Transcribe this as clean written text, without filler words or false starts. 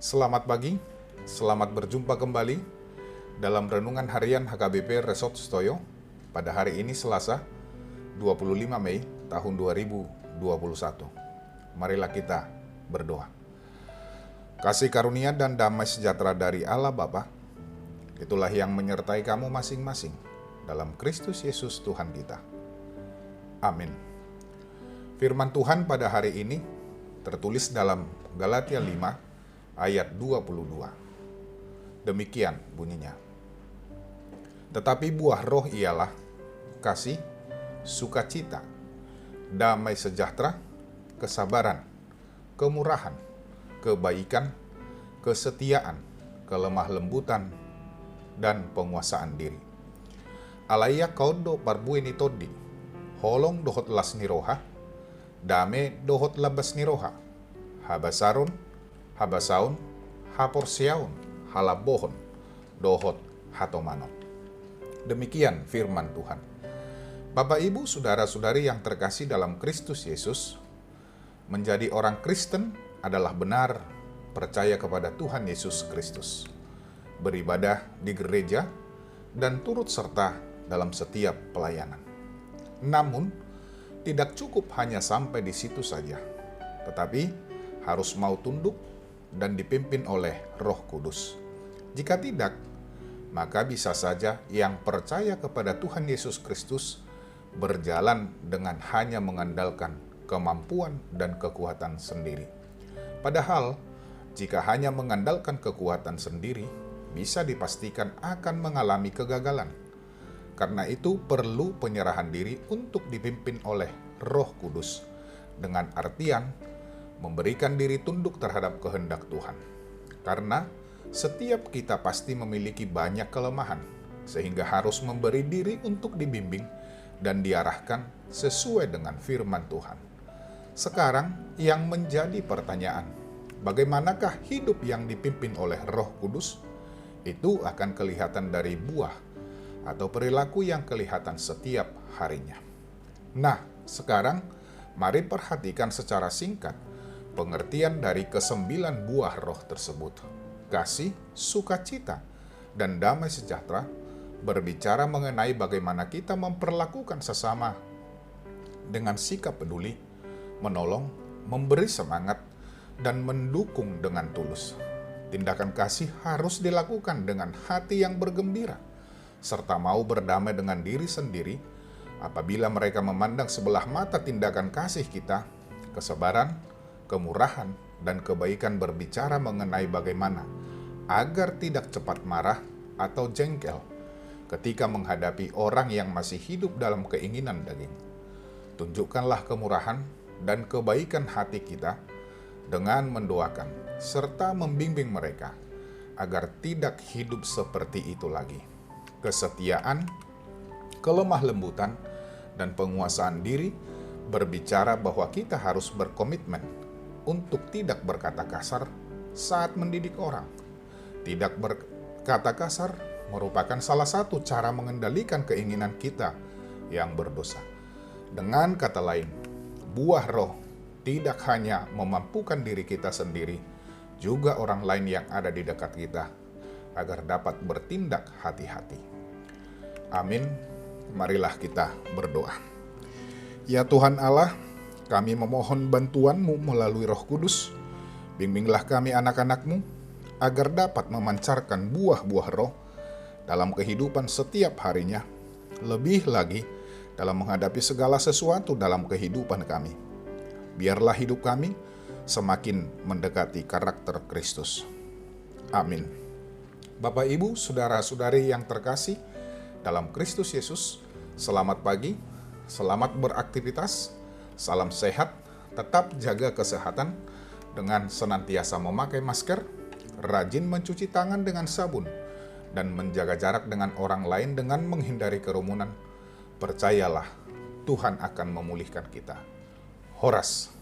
Selamat pagi, selamat berjumpa kembali dalam Renungan Harian HKBP Resort Stoyo pada hari ini Selasa 25 Mei tahun 2021. Marilah kita berdoa. Kasih karunia dan damai sejahtera dari Allah Bapa, itulah yang menyertai kamu masing-masing dalam Kristus Yesus Tuhan kita. Amin. Firman Tuhan pada hari ini tertulis dalam Galatia 5 ayat 22. Demikian bunyinya. Tetapi buah roh ialah kasih, sukacita, damai sejahtera, kesabaran, kemurahan, kebaikan, kesetiaan, kelemah lembutan, dan penguasaan diri. Alaya kaudo parbueni todi, holong dohot las niroha, dame dohot labas niroha, habasaun, haporsiaun, halabohon, dohot, hatomanon. Demikian firman Tuhan. Bapak, Ibu, Saudara-saudari yang terkasih dalam Kristus Yesus, menjadi orang Kristen adalah benar percaya kepada Tuhan Yesus Kristus, beribadah di gereja, dan turut serta dalam setiap pelayanan. Namun, tidak cukup hanya sampai di situ saja, tetapi harus mau tunduk dan dipimpin oleh Roh Kudus. Jika tidak, maka bisa saja yang percaya kepada Tuhan Yesus Kristus berjalan dengan hanya mengandalkan kemampuan dan kekuatan sendiri. Padahal, jika hanya mengandalkan kekuatan sendiri, bisa dipastikan akan mengalami kegagalan. Karena itu perlu penyerahan diri untuk dipimpin oleh Roh Kudus, dengan artian memberikan diri tunduk terhadap kehendak Tuhan. Karena setiap kita pasti memiliki banyak kelemahan, sehingga harus memberi diri untuk dibimbing dan diarahkan sesuai dengan firman Tuhan. Sekarang yang menjadi pertanyaan, bagaimanakah hidup yang dipimpin oleh Roh Kudus? Itu akan kelihatan dari buah atau perilaku yang kelihatan setiap harinya. Nah, sekarang mari perhatikan secara singkat pengertian dari ke-9 buah roh tersebut. Kasih, sukacita, dan damai sejahtera berbicara mengenai bagaimana kita memperlakukan sesama dengan sikap peduli, menolong, memberi semangat, dan mendukung dengan tulus. Tindakan kasih harus dilakukan dengan hati yang bergembira, serta mau berdamai dengan diri sendiri apabila mereka memandang sebelah mata tindakan kasih kita. Kesabaran, kemurahan, dan kebaikan berbicara mengenai bagaimana agar tidak cepat marah atau jengkel ketika menghadapi orang yang masih hidup dalam keinginan daging. Tunjukkanlah kemurahan dan kebaikan hati kita dengan mendoakan serta membimbing mereka agar tidak hidup seperti itu lagi. Kesetiaan, kelemah lembutan, dan penguasaan diri berbicara bahwa kita harus berkomitmen untuk tidak berkata kasar saat mendidik orang. Tidak berkata kasar merupakan salah satu cara mengendalikan keinginan kita yang berdosa. Dengan kata lain, buah roh tidak hanya memampukan diri kita sendiri, juga orang lain yang ada di dekat kita, agar dapat bertindak hati-hati. Amin. Marilah kita berdoa. Ya Tuhan Allah, kami memohon bantuan-Mu melalui Roh Kudus. Bimbinglah kami anak-anak-Mu, agar dapat memancarkan buah-buah roh dalam kehidupan setiap harinya, lebih lagi dalam menghadapi segala sesuatu dalam kehidupan kami. Biarlah hidup kami semakin mendekati karakter Kristus. Amin. Bapak, Ibu, Saudara-saudari yang terkasih dalam Kristus Yesus, selamat pagi, selamat beraktivitas. Salam sehat, tetap jaga kesehatan dengan senantiasa memakai masker, rajin mencuci tangan dengan sabun, dan menjaga jarak dengan orang lain dengan menghindari kerumunan. Percayalah, Tuhan akan memulihkan kita. Horas.